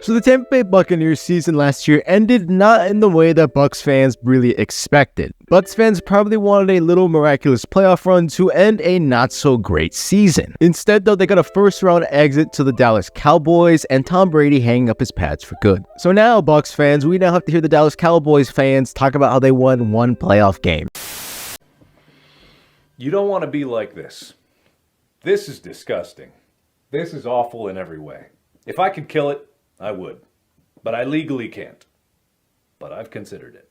So the Tampa Bay Buccaneers season last year ended not in the way that Bucs fans really expected. Bucs fans probably wanted a little miraculous playoff run to end a not-so-great season. Instead, though, they got a first-round exit to the Dallas Cowboys and Tom Brady hanging up his pads for good. So now, Bucs fans, we now have to hear the Dallas Cowboys fans talk about how they won one playoff game. You don't want to be like this. This is disgusting. This is awful in every way. If I could kill it, I would. But I legally can't. But I've considered it.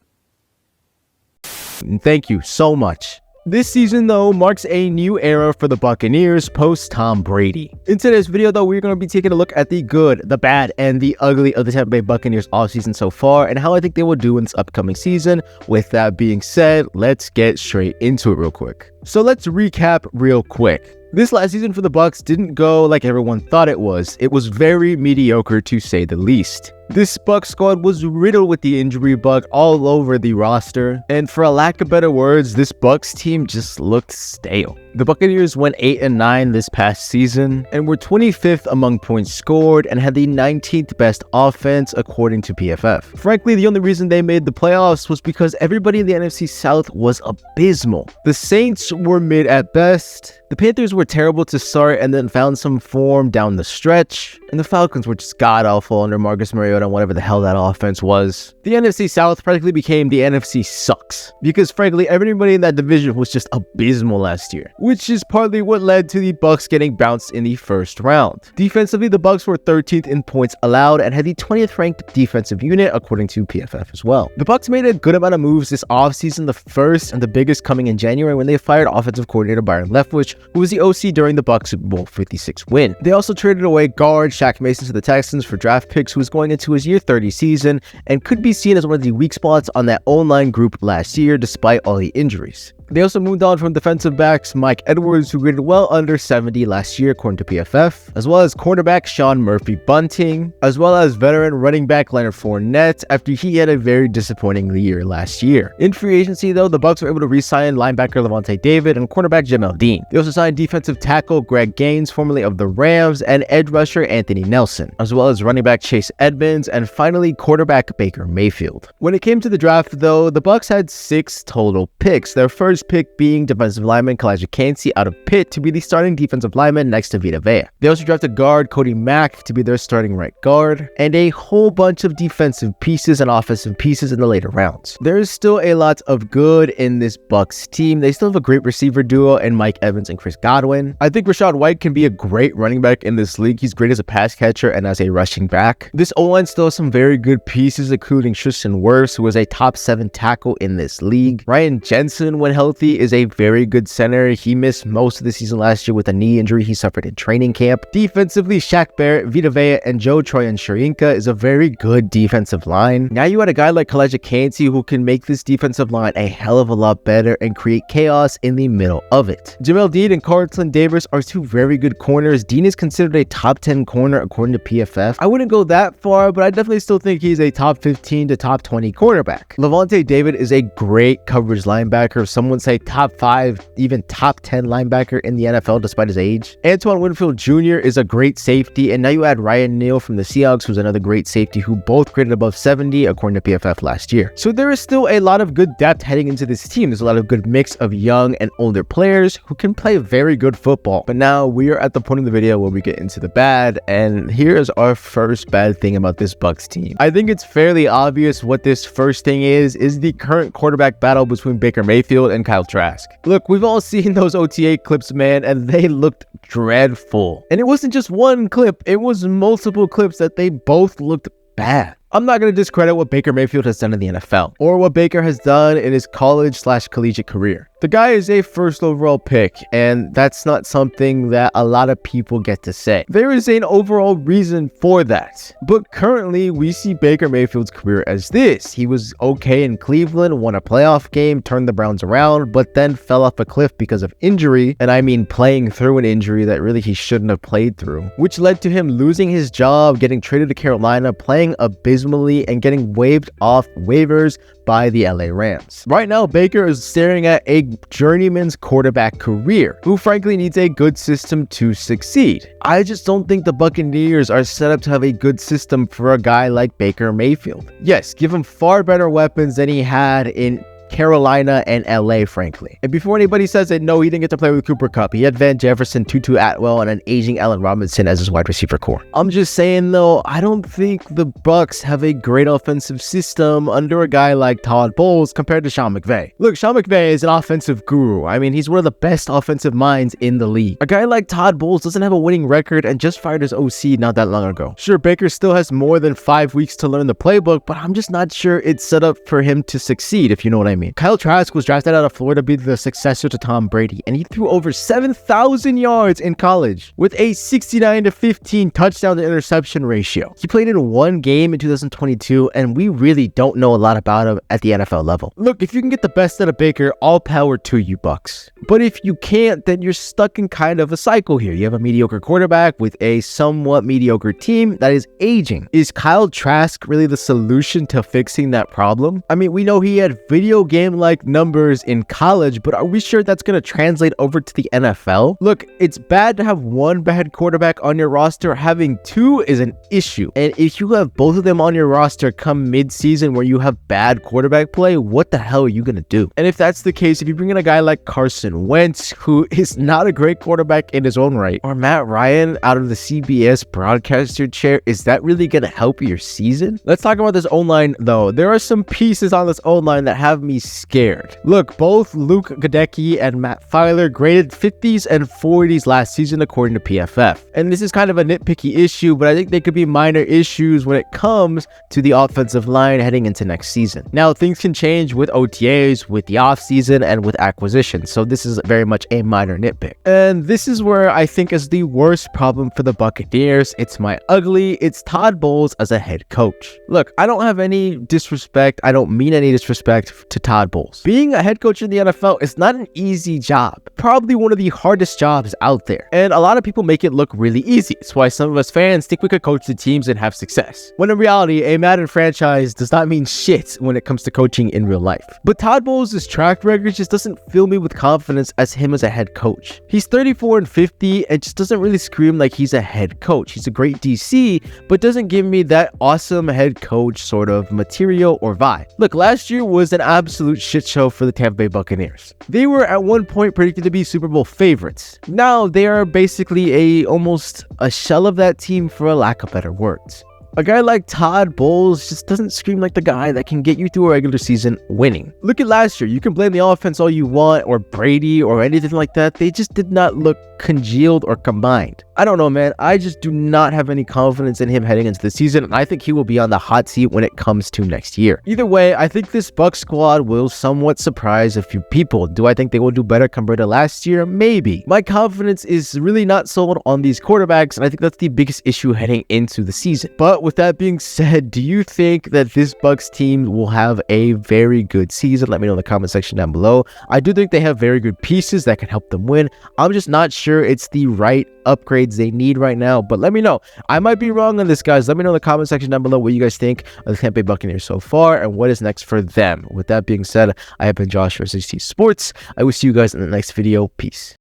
Thank you so much. This season, though, marks a new era for the Buccaneers post-Tom Brady. In today's video, though, we're going to be taking a look at the good, the bad, and the ugly of the Tampa Bay Buccaneers offseason so far, and how I think they will do in this upcoming season. With that being said, let's get straight into it real quick. So let's recap real quick. This last season for the Bucs didn't go like everyone thought it was. It was very mediocre, to say the least. This Bucs squad was riddled with the injury bug all over the roster, and for a lack of better words, this Bucs team just looked stale. The Buccaneers went 8-9 this past season, and were 25th among points scored, and had the 19th best offense according to PFF. Frankly, the only reason they made the playoffs was because everybody in the NFC South was abysmal. The Saints were mid at best, the Panthers were terrible to start and then found some form down the stretch, and the Falcons were just god-awful under Marcus Mariota and whatever the hell that offense was. The NFC South practically became the NFC sucks, because frankly, everybody in that division was just abysmal last year, which is partly what led to the Bucs getting bounced in the first round. Defensively, the Bucs were 13th in points allowed and had the 20th ranked defensive unit according to PFF as well. The Bucs made a good amount of moves this offseason, the first and the biggest coming in January when they fired offensive coordinator Byron Leftwich, who was the OC during the Bucs Super Bowl 56 win. They also traded away guard Shaq Mason to the Texans for draft picks, who was going into his year 30 season and could be seen as one of the weak spots on that O-line group last year despite all the injuries. They also moved on from defensive backs Mike Edwards, who graded well under 70 last year according to PFF, as well as cornerback Sean Murphy-Bunting, as well as veteran running back Leonard Fournette after he had a very disappointing year last year. In free agency, though, the Bucs were able to re-sign linebacker Lavonte David and cornerback Jamel Dean. They also signed defensive tackle Greg Gaines, formerly of the Rams, and edge rusher Anthony Nelson, as well as running back Chase Edmonds, and finally quarterback Baker Mayfield. When it came to the draft, though, the Bucs had 6 total picks. Their first pick being defensive lineman Kalijah Kancey out of Pitt to be the starting defensive lineman next to Vita Vea. They also drafted guard Cody Mack to be their starting right guard, and a whole bunch of defensive pieces and offensive pieces in the later rounds. There is still a lot of good in this Bucs team. They still have a great receiver duo in Mike Evans and Chris Godwin. I think Rachaad White can be a great running back in this league. He's great as a pass catcher and as a rushing back. This O-line still has some very good pieces, including Tristan Wirfs, who was a top 7 tackle in this league. Ryan Jensen, when healthy, is a very good center. He missed most of the season last year with a knee injury he suffered in training camp. Defensively, Shaq Barrett, Vita Vea, and Joe Tryon-Shoyinka is a very good defensive line. Now you had a guy like Kalijah Kancey who can make this defensive line a hell of a lot better and create chaos in the middle of it. Jamel Dean and Carlton Davis are 2 very good corners. Dean is considered a top 10 corner according to PFF. I wouldn't go that far, but I definitely still think he's a top 15 to top 20 cornerback. Lavonte David is a great coverage linebacker. Someone say top 5, even top 10 linebacker in the NFL despite his age. Antoine Winfield Jr. is a great safety, and now you add Ryan Neal from the Seahawks, who's another great safety who both graded above 70 according to PFF last year. So there is still a lot of good depth heading into this team. There's a lot of good mix of young and older players who can play very good football. But now we are at the point of the video where we get into the bad, and here is our first bad thing about this Bucs team. I think it's fairly obvious what this first thing is the current quarterback battle between Baker Mayfield and Kyle Trask. Look, we've all seen those OTA clips, man, and they looked dreadful. And it wasn't just one clip, it was multiple clips that they both looked bad. I'm not going to discredit what Baker Mayfield has done in the NFL, or what Baker has done in his college/collegiate career. The guy is a first overall pick, and that's not something that a lot of people get to say. There is an overall reason for that. But currently, we see Baker Mayfield's career as this. He was okay in Cleveland, won a playoff game, turned the Browns around, but then fell off a cliff because of injury, and I mean playing through an injury that really he shouldn't have played through, which led to him losing his job, getting traded to Carolina, playing abysmally, and getting waived off waivers by the LA Rams. Right now, Baker is staring at a journeyman's quarterback career, who frankly needs a good system to succeed. I just don't think the Buccaneers are set up to have a good system for a guy like Baker Mayfield. Yes, give him far better weapons than he had in Carolina and LA, frankly. And before anybody says that, no, he didn't get to play with Cooper Kupp. He had Van Jefferson, Tutu Atwell, and an aging Allen Robinson as his wide receiver core. I'm just saying, though, I don't think the Bucs have a great offensive system under a guy like Todd Bowles compared to Sean McVay. Look, Sean McVay is an offensive guru. I mean, he's one of the best offensive minds in the league. A guy like Todd Bowles doesn't have a winning record and just fired his OC not that long ago. Sure, Baker still has more than 5 weeks to learn the playbook, but I'm just not sure it's set up for him to succeed, if you know what I mean. Kyle Trask was drafted out of Florida to be the successor to Tom Brady, and he threw over 7,000 yards in college with a 69-15 touchdown to interception ratio. He played in one game in 2022, and we really don't know a lot about him at the NFL level. Look, if you can get the best out of Baker, all power to you, Bucs. But if you can't, then you're stuck in kind of a cycle here. You have a mediocre quarterback with a somewhat mediocre team that is aging. Is Kyle Trask really the solution to fixing that problem? I mean, we know he had video game-like numbers in college, but are we sure that's going to translate over to the NFL? Look, it's bad to have one bad quarterback on your roster. Having two is an issue. And if you have both of them on your roster come mid-season where you have bad quarterback play, what the hell are you going to do? And if that's the case, if you bring in a guy like Carson Wentz, who is not a great quarterback in his own right, or Matt Ryan out of the CBS broadcaster chair, is that really going to help your season? Let's talk about this O-line, though. There are some pieces on this O-line that have me scared. Look, both Luke Gadecki and Matt Filer graded 50s and 40s last season according to PFF. And this is kind of a nitpicky issue, but I think they could be minor issues when it comes to the offensive line heading into next season. Now, things can change with OTAs, with the offseason, and with acquisitions, so this is very much a minor nitpick. And this is where I think is the worst problem for the Buccaneers. It's my ugly. It's Todd Bowles as a head coach. Look, I don't have any disrespect. I don't mean any disrespect to Todd Bowles. Being a head coach in the NFL is not an easy job. Probably one of the hardest jobs out there. And a lot of people make it look really easy. It's why some of us fans think we could coach the teams and have success. When in reality, a Madden franchise does not mean shit when it comes to coaching in real life. But Todd Bowles' track record just doesn't fill me with confidence as him as a head coach. He's 34-50 and just doesn't really scream like he's a head coach. He's a great DC, but doesn't give me that awesome head coach sort of material or vibe. Look, last year was an absolute shit show for the Tampa Bay Buccaneers. They were at one point predicted to be Super Bowl favorites. Now they are basically almost a shell of that team, for a lack of better words. A guy like Todd Bowles just doesn't scream like the guy that can get you through a regular season winning. Look at last year. You can blame the offense all you want, or Brady, or anything like that. They just did not look congealed or combined. I don't know, man. I just do not have any confidence in him heading into the season, and I think he will be on the hot seat when it comes to next year. Either way, I think this Bucs squad will somewhat surprise a few people. Do I think they will do better compared to last year? Maybe. My confidence is really not sold on these quarterbacks, and I think that's the biggest issue heading into the season. But with that being said, do you think that this Bucs team will have a very good season? Let me know in the comment section down below. I do think they have very good pieces that can help them win. I'm just not sure it's the right upgrades they need right now, but let me know. I might be wrong on this, guys. Let me know in the comment section down below what you guys think of the Tampa Bay Buccaneers so far and what is next for them. With that being said, I have been Josh for S.H.T Sports. I will see you guys in the next video. Peace.